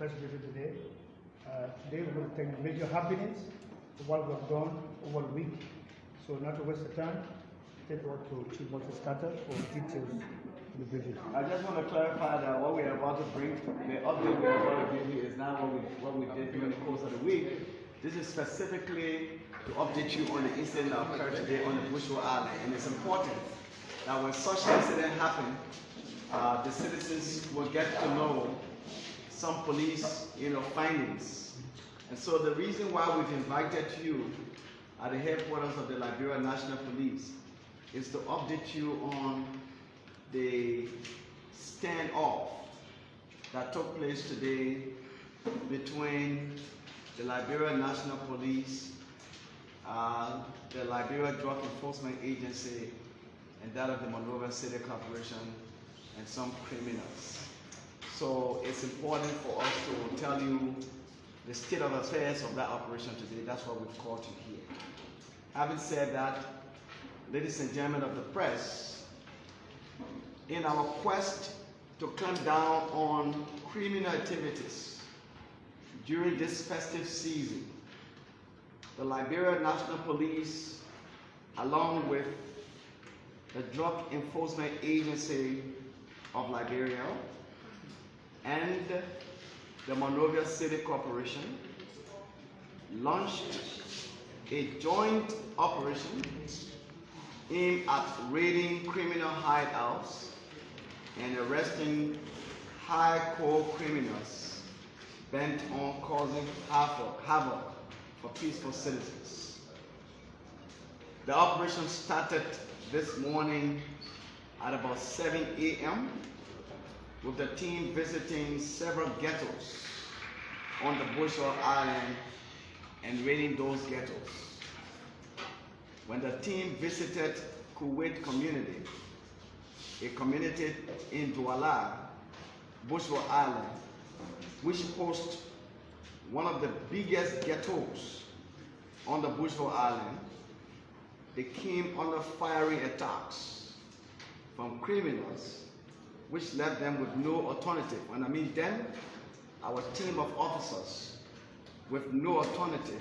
press visit today. Today we're going to take major happenings of what we have done over the week. So not to waste the time, take it to Chief Multi-Starter for details in the briefing. I just want to clarify that what we are about to bring, the update we are about to give you is not what we did during the course of the week. This is specifically to update you on the incident that occurred today on the Bushwell Island. And it's important that when such an incident happens, the citizens will get to know some police, findings. And so the reason why we've invited you at the headquarters of the Liberia National Police is to update you on the standoff that took place today between the Liberia National Police, the Liberia Drug Enforcement Agency, and that of the Monrovia City Corporation, and some criminals. So it's important for us to tell you the state of affairs of that operation today. That's why we've called you here. Having said that, ladies and gentlemen of the press, in our quest to clamp down on criminal activities during this festive season, the Liberia National Police, along with the Drug Enforcement Agency of Liberia and the Monrovia City Corporation, launched a joint operation aimed at raiding criminal hideouts and arresting high-core criminals bent on causing havoc for peaceful citizens. The operation started this morning at about 7 a.m. with the team visiting several ghettos on the Bushwell Island and raiding those ghettos. When the team visited Kuwait community, a community in Duala, Bushwell Island, which hosts one of the biggest ghettos on the Bushwell Island, they came under firing attacks from criminals, which left them with no alternative. When I mean them, our team of officers with no alternative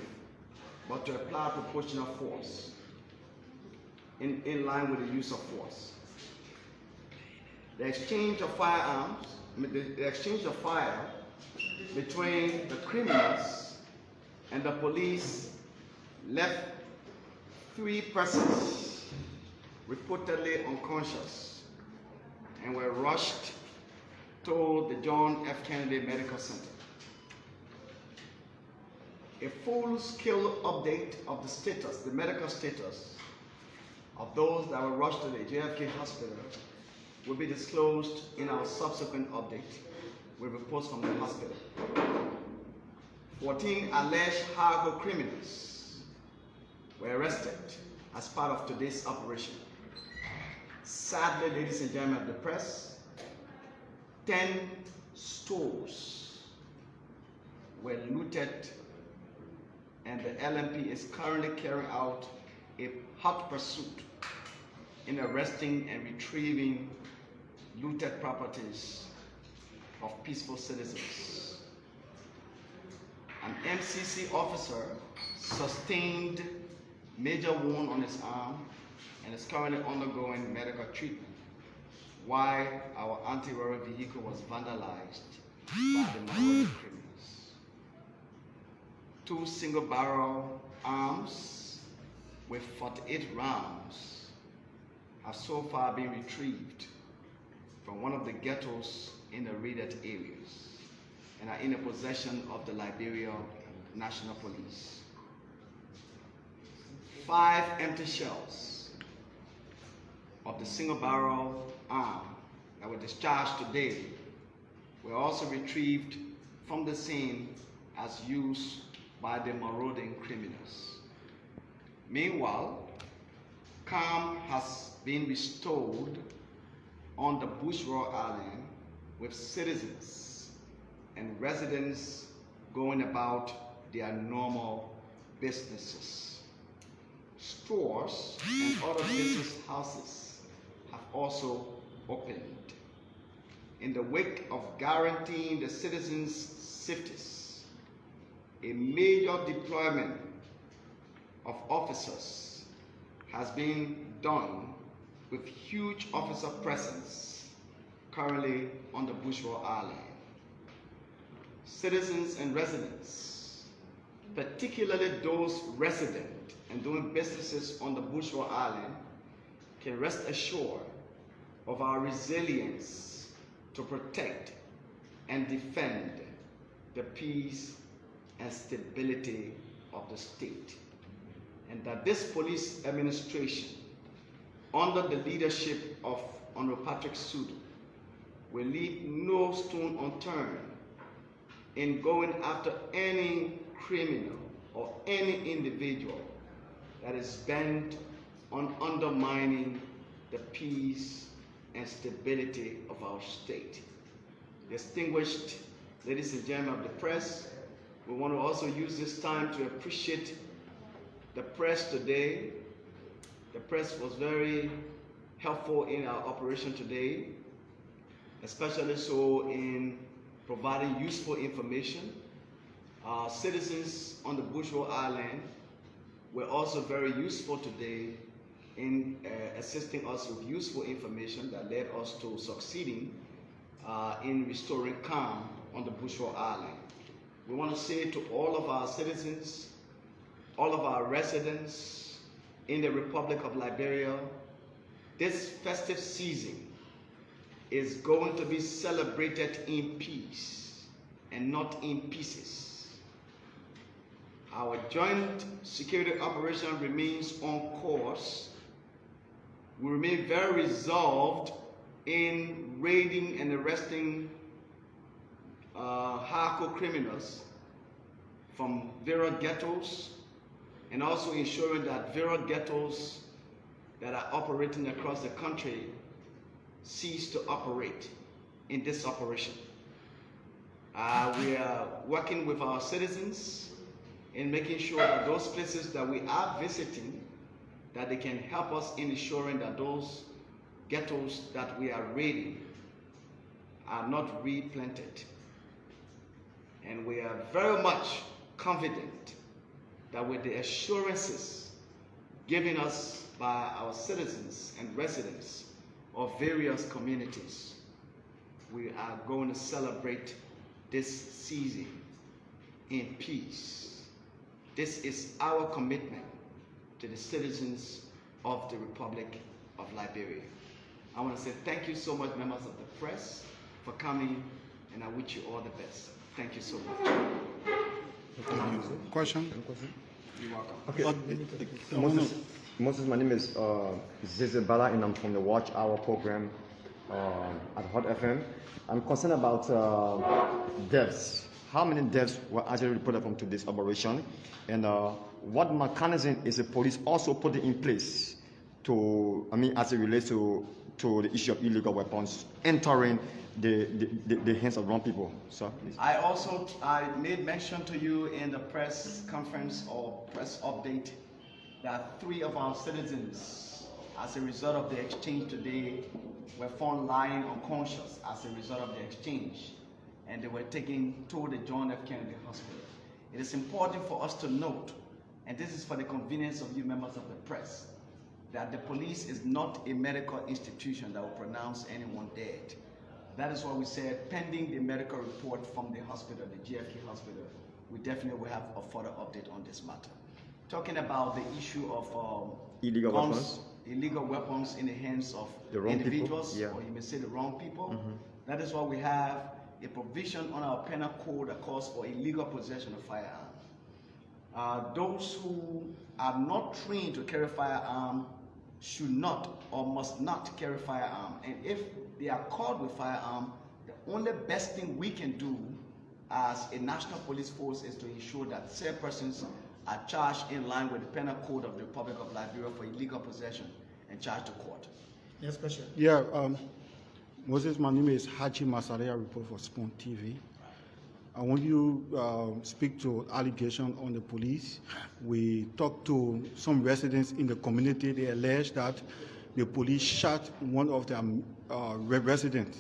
but to apply proportional force in line with the use of force. The exchange of firearms, the exchange of fire between the criminals and the police left 3 persons reportedly unconscious and were rushed to the John F. Kennedy Medical Center. A full-scale update of the status, the medical status of those that were rushed to the JFK Hospital will be disclosed in our subsequent update with reports from the hospital. 14 alleged hardcore criminals were arrested as part of today's operation. Sadly, ladies and gentlemen of the press, 10 stores were looted, and the LNP is currently carrying out a hot pursuit in arresting and retrieving looted properties of peaceful citizens. An MCC officer sustained major wound on his arm and is currently undergoing medical treatment, while our anti-robbery vehicle was vandalized by the Monrovia criminals. 2 single-barrel arms with 48 rounds have so far been retrieved from one of the ghettos in the raided areas and are in the possession of the Liberia National Police. 5 empty shells of the single-barrel arm that were discharged today were also retrieved from the scene as used by the marauding criminals. Meanwhile, calm has been restored on the Bushwell Island, with citizens and residents going about their normal businesses. Stores and other business houses have also opened in the wake of guaranteeing the citizens safeties. A major deployment of officers has been done with huge officer presence currently on the Bushwell Island. Citizens and residents, particularly those resident and doing businesses on the Bushwell Island, can rest assured of our resilience to protect and defend the peace and stability of the state, and that this police administration, under the leadership of Honorable Patrick Sudu, will leave no stone unturned in going after any criminal or any individual that is bent on undermining the peace and stability of our state. Distinguished ladies and gentlemen of the press, we want to also use this time to appreciate the press today. The press was very helpful in our operation today, especially so in providing useful information. Our citizens on the Bushwell Island were also very useful today in assisting us with useful information that led us to succeeding in restoring calm on the Bushwell Island. We want to say to all of our citizens, all of our residents in the Republic of Liberia, this festive season is going to be celebrated in peace and not in pieces. Our joint security operation remains on course. We remain very resolved in raiding and arresting hardcore criminals from various ghettos, and also ensuring that various ghettos that are operating across the country cease to operate in this operation. We are working with our citizens in making sure that those places that we are visiting, that they can help us in ensuring that those ghettos that we are raiding are not replanted. And we are very much confident that with the assurances given us by our citizens and residents of various communities, we are going to celebrate this season in peace. This is our commitment to the citizens of the Republic of Liberia. I want to say thank you so much, members of the press, for coming, and I wish you all the best. Thank you so much. Question? You're welcome. Okay. Moses, my name is Zeze Bala, and I'm from the Watch Hour program at Hot FM. I'm concerned about deaths. How many deaths were actually reported from today's operation, and what mechanism is the police also putting in place to, as it relates to the issue of illegal weapons entering the hands of wrong people? So, please. I made mention to you in the press conference or press update that 3 of our citizens, as a result of the exchange today, were found lying unconscious as a result of the exchange, and they were taken to the John F. Kennedy Hospital. It is important for us to note, and this is for the convenience of you members of the press, that the police is not a medical institution that will pronounce anyone dead. That is why we said, pending the medical report from the hospital, the GFK hospital, we definitely will have a further update on this matter. Talking about the issue of illegal weapons, illegal weapons in the hands of the wrong individuals, people, yeah. or you may say the wrong people. That is why we have a provision on our penal code that calls for illegal possession of firearm. Those who are not trained to carry firearm should not or must not carry firearm. And if they are caught with firearm, the only best thing we can do as a national police force is to ensure that said persons are charged in line with the penal code of the Republic of Liberia for illegal possession and charged to court. Yes, question. Yeah, Moses, my name is Haji Masaria, report for Spoon TV. I want you to speak to allegation on the police. We talked to some residents in the community. They allege that the police shot one of their residents,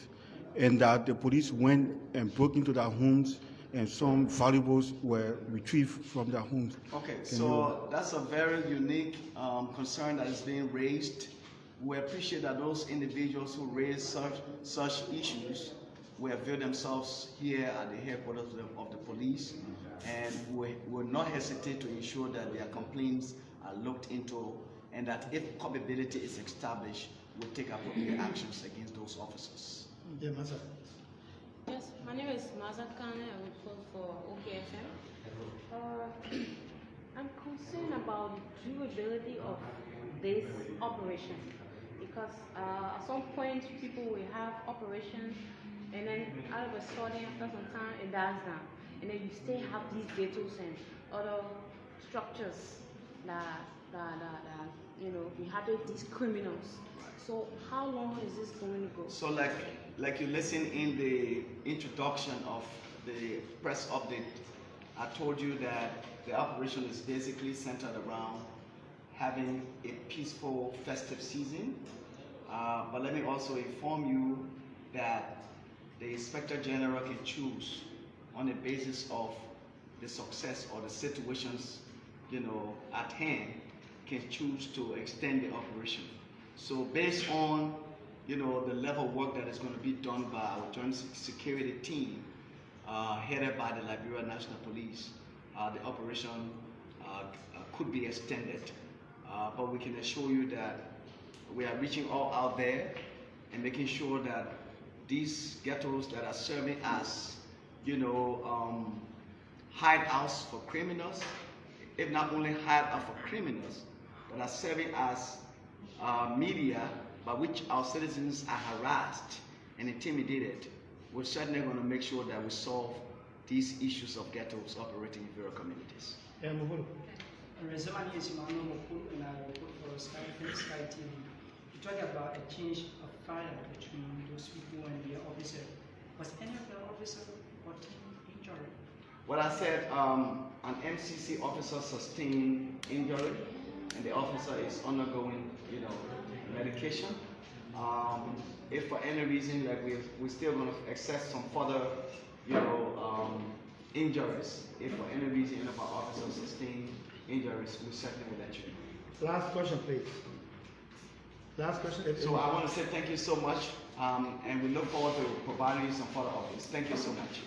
and that the police went and broke into their homes and some valuables were retrieved from their homes. Okay, so that's a very unique concern that is being raised. We appreciate that those individuals who raise such issues will avail themselves here at the headquarters of the police, and we will not hesitate to ensure that their complaints are looked into, and that if culpability is established, we'll take appropriate actions against those officers. Yeah, Masa. Yes, my name is Maza Kane. I report for OKFM. I'm concerned about the durability of this operation because at some point people will have operations and then all of a sudden after some time it dies down, and then you still have these ghettos and other structures that inhabit these criminals. So how long is this going to go? So like you listen in the introduction of the press update, I told you that the operation is basically centered around having a peaceful festive season. But let me also inform you that the Inspector General can choose on the basis of the success or the situations, at hand, can choose to extend the operation. So based on, the level of work that is going to be done by our joint security team, headed by the Liberia National Police, the operation could be extended. But we can assure you that we are reaching all out there and making sure that these ghettos that are serving as, hideouts for criminals, if not only hideouts for criminals, but are serving as media by which our citizens are harassed and intimidated. We're certainly going to make sure that we solve these issues of ghettos operating in various communities. Yeah, Mugulu. Rezemani is Emmanuel Mokulu, and I work for Sky TV. You talk about a change of fire between those people and their officer. Was any of the officer injured? What I said, an MCC officer sustained injury, and the officer is undergoing, medication. If for any reason, we're still going to access some further, injuries. If for any reason any of our officers sustain injuries, we certainly will let you know. Last question, please. Last question. So I want to say thank you so much, and we look forward to providing you some further updates. Thank you so much.